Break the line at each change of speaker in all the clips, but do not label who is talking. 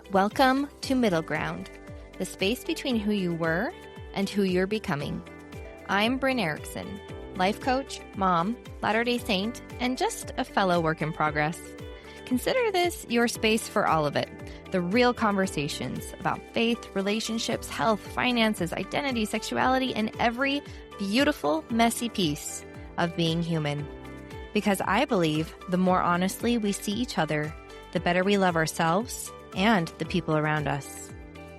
Welcome to Middle Ground, the space between who you were and who you're becoming. I'm Bryn Erickson, life coach, mom, Latter-day Saint, and just a fellow work in progress. Consider this your space for all of it, the real conversations about faith, relationships, health, finances, identity, sexuality, and every beautiful, messy piece of being human. Because I believe the more honestly we see each other, the better we love ourselves and the people around us.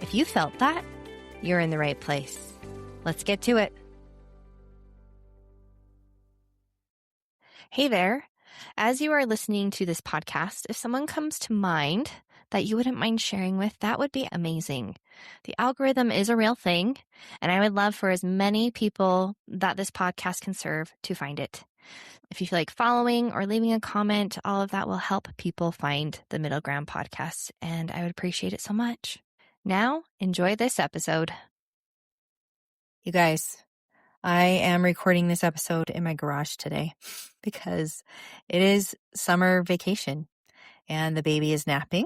If you felt that, you're in the right place. Let's get to it. Hey there. As you are listening to this podcast, if someone comes to mind that you wouldn't mind sharing with, that would be amazing. The algorithm is a real thing, and I would love for as many people that this podcast can serve to find it. If you feel like following or leaving a comment, all of that will help people find the Middle Ground podcast, and I would appreciate it so much. Now, enjoy this episode. You guys, I am recording this episode in my garage today because it is summer vacation and the baby is napping.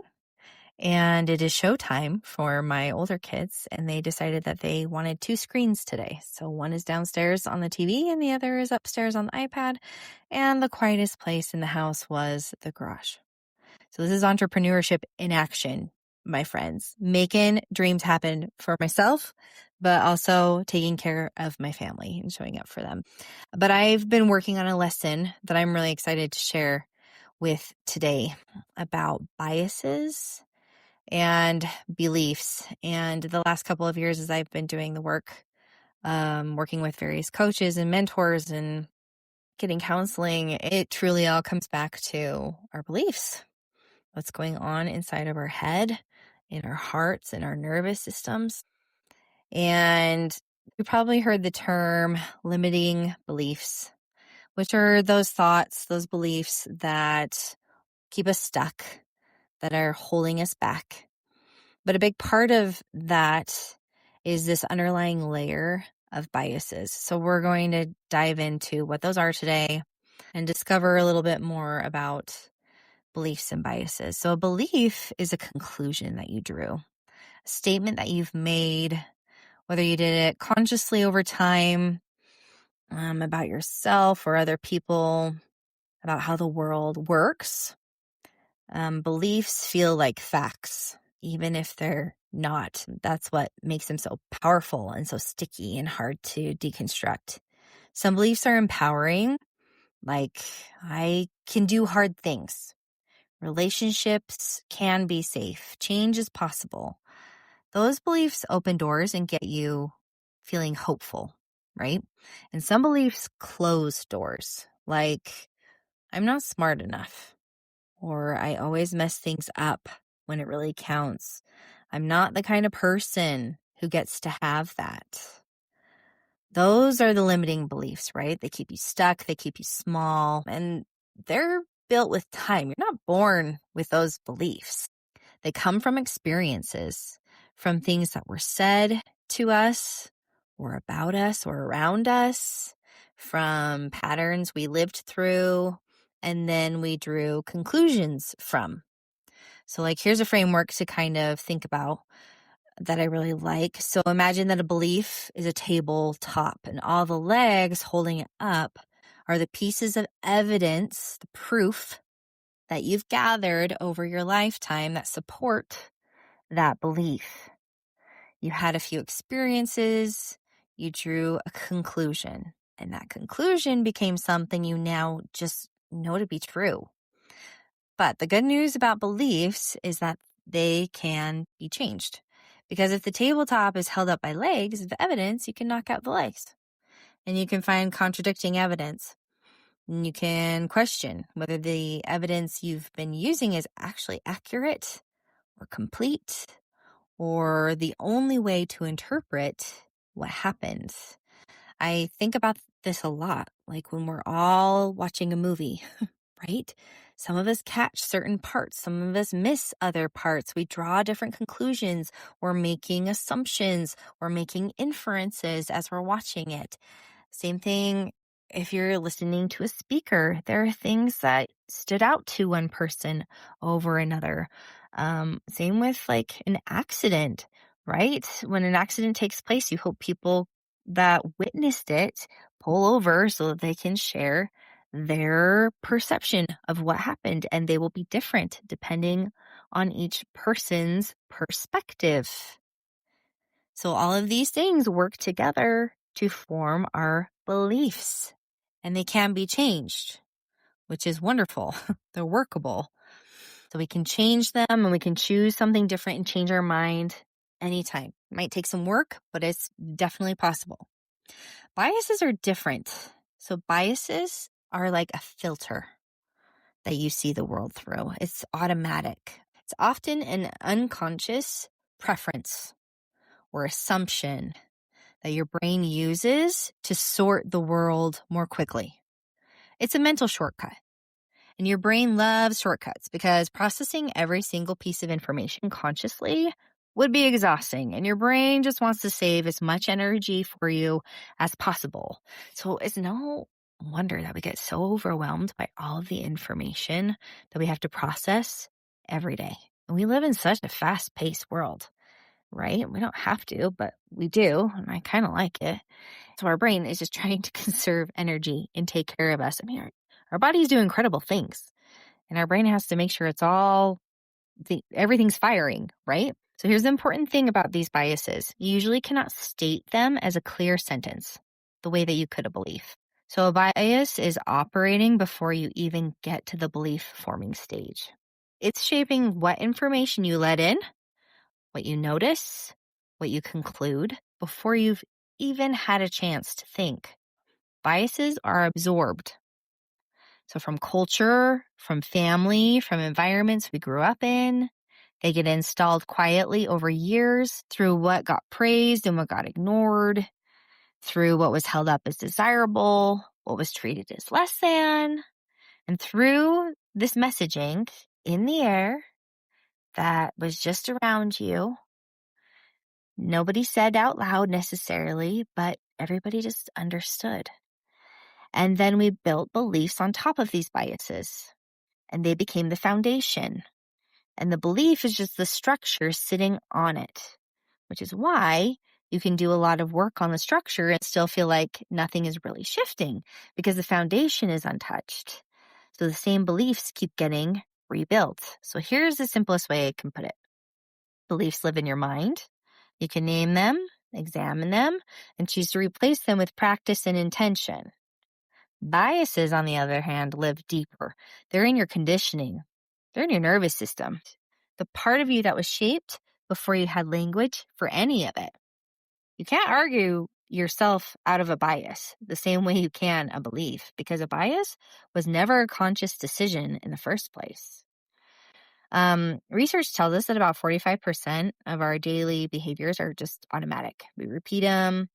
And it is showtime for my older kids, and they decided that they wanted 2 screens today. So one is downstairs on the TV and the other is upstairs on the iPad. And the quietest place in the house was the garage. So this is entrepreneurship in action, my friends. Making dreams happen for myself, but also taking care of my family and showing up for them. But I've been working on a lesson that I'm really excited to share with today about biases and beliefs. And the last couple of years as I've been doing the work, working with various coaches and mentors and getting counseling, it truly all comes back to our beliefs. What's going on inside of our head, in our hearts, in our nervous systems. And you probably heard the term limiting beliefs, which are those thoughts, those beliefs that keep us stuck, that are holding us back. But a big part of that is this underlying layer of biases. So we're going to dive into what those are today and discover a little bit more about beliefs and biases. So a belief is a conclusion that you drew, a statement that you've made, whether you did it consciously over time, about yourself or other people, about how the world works. Beliefs feel like facts, even if they're not. That's what makes them so powerful and so sticky and hard to deconstruct. Some beliefs are empowering, like I can do hard things. Relationships can be safe. Change is possible. Those beliefs open doors and get you feeling hopeful, right? And some beliefs close doors, like I'm not smart enough. Or I always mess things up when it really counts. I'm not the kind of person who gets to have that. Those are the limiting beliefs, right? They keep you stuck, they keep you small, and they're built with time. You're not born with those beliefs. They come from experiences, from things that were said to us or about us or around us, from patterns we lived through, and then we drew conclusions from. So here's a framework to kind of think about that I really like. So imagine that a belief is a tabletop and all the legs holding it up are the pieces of evidence, the proof that you've gathered over your lifetime that support that belief. You had a few experiences, you drew a conclusion, and that conclusion became something you now just know to be true. But the good news about beliefs is that they can be changed. Because if the tabletop is held up by legs of evidence, you can knock out the legs. And you can find contradicting evidence. And you can question whether the evidence you've been using is actually accurate or complete or the only way to interpret what happened. I think about this a lot, like when we're all watching a movie, right? Some of us catch certain parts. Some of us miss other parts. We draw different conclusions. We're making assumptions. We're making inferences as we're watching it. Same thing if you're listening to a speaker. There are things that stood out to one person over another. Same with like an accident, right? When an accident takes place, you hope people that witnessed it pull over so that they can share their perception of what happened, and they will be different depending on each person's perspective. So all of these things work together to form our beliefs, and they can be changed, which is wonderful. They're workable. So we can change them and we can choose something different and change our mind anytime. It might take some work, but it's definitely possible. Biases are different. So biases are like a filter that you see the world through. It's automatic. It's often an unconscious preference or assumption that your brain uses to sort the world more quickly. It's a mental shortcut. And your brain loves shortcuts because processing every single piece of information consciously would be exhausting. And your brain just wants to save as much energy for you as possible. So it's no wonder that we get so overwhelmed by all of the information that we have to process every day. And we live in such a fast-paced world, right? We don't have to, but we do. And I kind of like it. So our brain is just trying to conserve energy and take care of us. I mean, our bodies do incredible things, and our brain has to make sure it's everything's firing, right? So here's the important thing about these biases. You usually cannot state them as a clear sentence, the way that you could a belief. So a bias is operating before you even get to the belief forming stage. It's shaping what information you let in, what you notice, what you conclude before you've even had a chance to think. Biases are absorbed. So from culture, from family, from environments we grew up in, they get installed quietly over years through what got praised and what got ignored, through what was held up as desirable, what was treated as less than, and through this messaging in the air that was just around you. Nobody said out loud necessarily, but everybody just understood. And then we built beliefs on top of these biases, and they became the foundation. And the belief is just the structure sitting on it, which is why you can do a lot of work on the structure and still feel like nothing is really shifting because the foundation is untouched. So the same beliefs keep getting rebuilt. So here's the simplest way I can put it. Beliefs live in your mind. You can name them, examine them, and choose to replace them with practice and intention. Biases, on the other hand, live deeper. They're in your conditioning. They're in your nervous system. The part of you that was shaped before you had language for any of it. You can't argue yourself out of a bias the same way you can a belief, because a bias was never a conscious decision in the first place. Research tells us that about 45% of our daily behaviors are just automatic. We repeat them.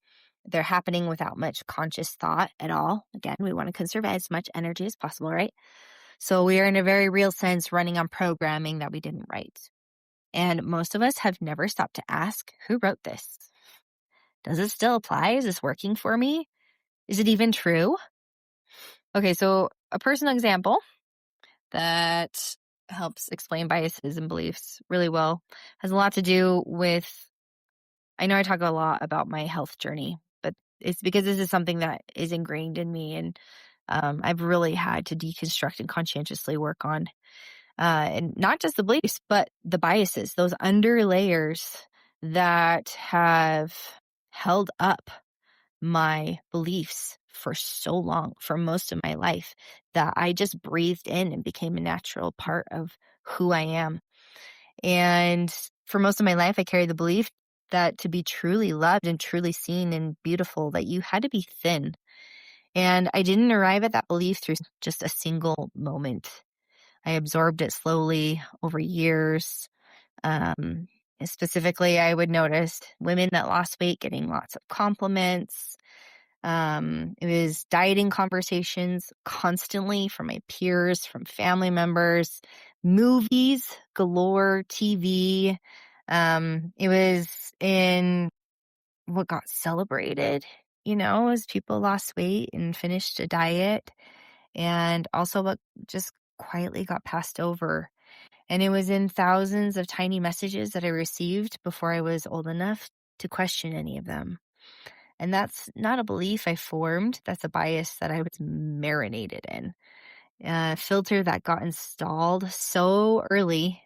They're happening without much conscious thought at all. Again, we want to conserve as much energy as possible, right? So we are, in a very real sense, running on programming that we didn't write. And most of us have never stopped to ask, who wrote this? Does it still apply? Is this working for me? Is it even true? Okay, so a personal example that helps explain biases and beliefs really well has a lot to do with, I know I talk a lot about my health journey, but it's because this is something that is ingrained in me, and I've really had to deconstruct and conscientiously work on, and not just the beliefs, but the biases, those under layers that have held up my beliefs for so long, for most of my life, that I just breathed in and became a natural part of who I am. And for most of my life, I carried the belief that to be truly loved and truly seen and beautiful, that you had to be thin. And I didn't arrive at that belief through just a single moment. I absorbed it slowly over years. Specifically, I would notice women that lost weight getting lots of compliments. It was dieting conversations constantly from my peers, from family members, movies galore, TV. It was in what got celebrated, as people lost weight and finished a diet, and also what just quietly got passed over. And it was in thousands of tiny messages that I received before I was old enough to question any of them. And that's not a belief I formed. That's a bias that I was marinated in. A filter that got installed so early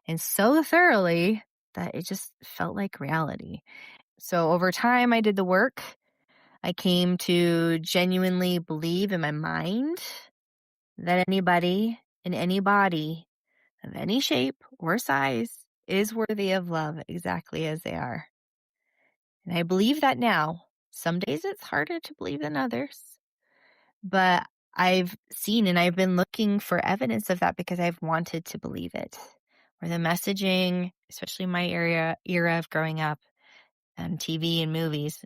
and so thoroughly that it just felt like reality. So over time, I did the work. I came to genuinely believe in my mind that anybody in any body of any shape or size is worthy of love exactly as they are. And I believe that now. Some days it's harder to believe than others, but I've seen and I've been looking for evidence of that because I've wanted to believe it. Where the messaging, especially my era of growing up, TV and movies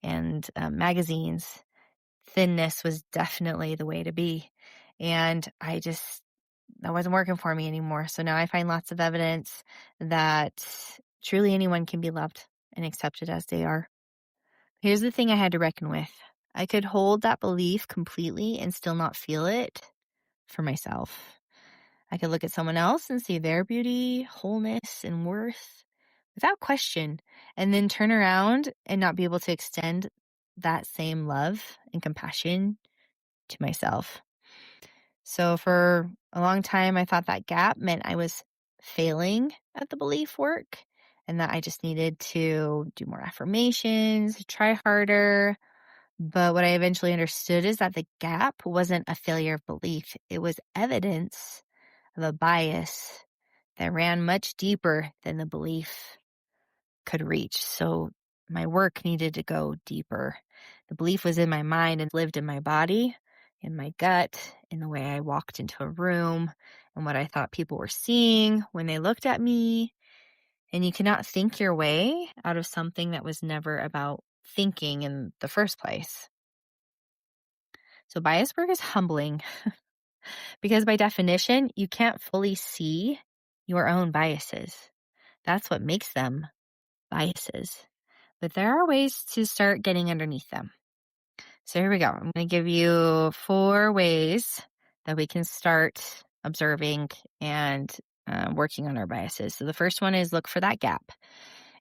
and magazines, thinness was definitely the way to be. And that wasn't working for me anymore. So now I find lots of evidence that truly anyone can be loved and accepted as they are. Here's the thing I had to reckon with. I could hold that belief completely and still not feel it for myself. I could look at someone else and see their beauty, wholeness, and worth without question, and then turn around and not be able to extend that same love and compassion to myself. So for a long time, I thought that gap meant I was failing at the belief work and that I just needed to do more affirmations, try harder. But what I eventually understood is that the gap wasn't a failure of belief. It was evidence of a bias that ran much deeper than the belief could reach. So my work needed to go deeper. The belief was in my mind and lived in my body, in my gut, in the way I walked into a room, and what I thought people were seeing when they looked at me. And you cannot think your way out of something that was never about thinking in the first place. So bias work is humbling because by definition, you can't fully see your own biases. That's what makes them biases. But there are ways to start getting underneath them. So here we go. I'm going to give you 4 ways that we can start observing and working on our biases. So the first one is look for that gap.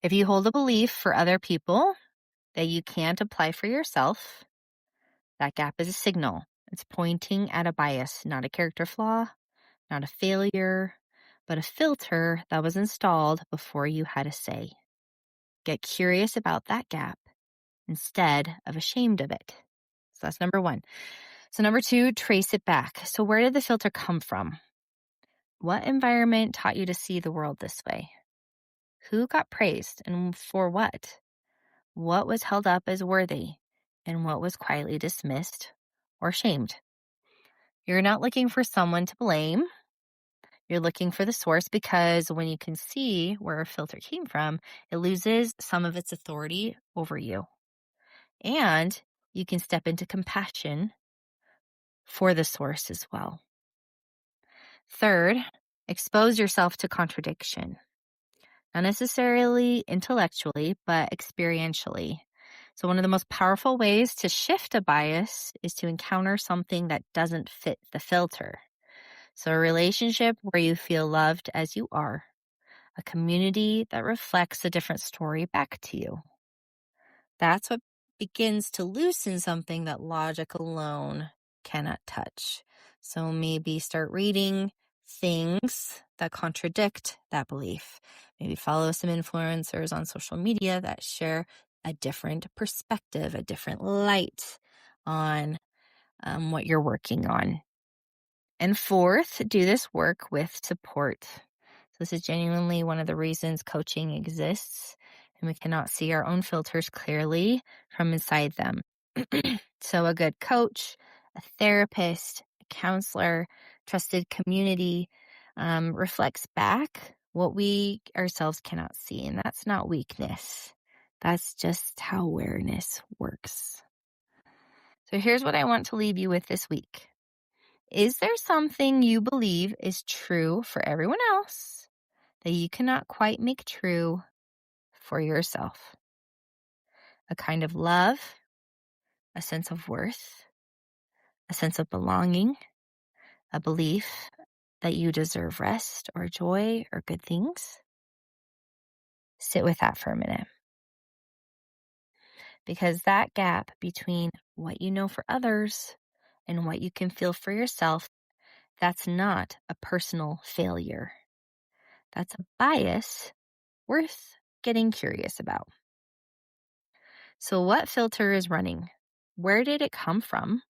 If you hold a belief for other people that you can't apply for yourself, that gap is a signal. It's pointing at a bias, not a character flaw, not a failure, but a filter that was installed before you had a say. Get curious about that gap instead of ashamed of it. So that's number 1. So number 2, trace it back. So where did the filter come from? What environment taught you to see the world this way? Who got praised and for what? What was held up as worthy and what was quietly dismissed or shamed? You're not looking for someone to blame. You're looking for the source because when you can see where a filter came from, it loses some of its authority over you. And you can step into compassion for the source as well. Third, expose yourself to contradiction. Not necessarily intellectually, but experientially. So one of the most powerful ways to shift a bias is to encounter something that doesn't fit the filter. So a relationship where you feel loved as you are, a community that reflects a different story back to you. That's what begins to loosen something that logic alone cannot touch. So maybe start reading things that contradict that belief. Maybe follow some influencers on social media that share a different perspective, a different light on what you're working on. And fourth, do this work with support. So this is genuinely one of the reasons coaching exists, and we cannot see our own filters clearly from inside them. So a good coach, a therapist, a counselor, trusted community reflects back what we ourselves cannot see, and that's not weakness. That's just how awareness works. So here's what I want to leave you with this week. Is there something you believe is true for everyone else that you cannot quite make true for yourself? A kind of love, a sense of worth, a sense of belonging, a belief that you deserve rest or joy or good things? Sit with that for a minute. Because that gap between what you know for others and what you can feel for yourself, that's not a personal failure. That's a bias worth getting curious about. So what filter is running? Where did it come from?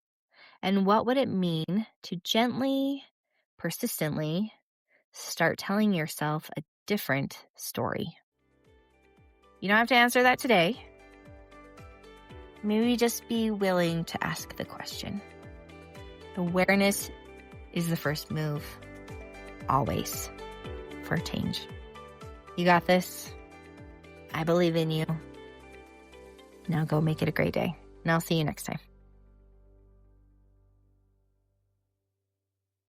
And what would it mean to gently, persistently start telling yourself a different story? You don't have to answer that today. Maybe just be willing to ask the question. Awareness is the first move, always, for change. You got this. I believe in you. Now go make it a great day. And I'll see you next time.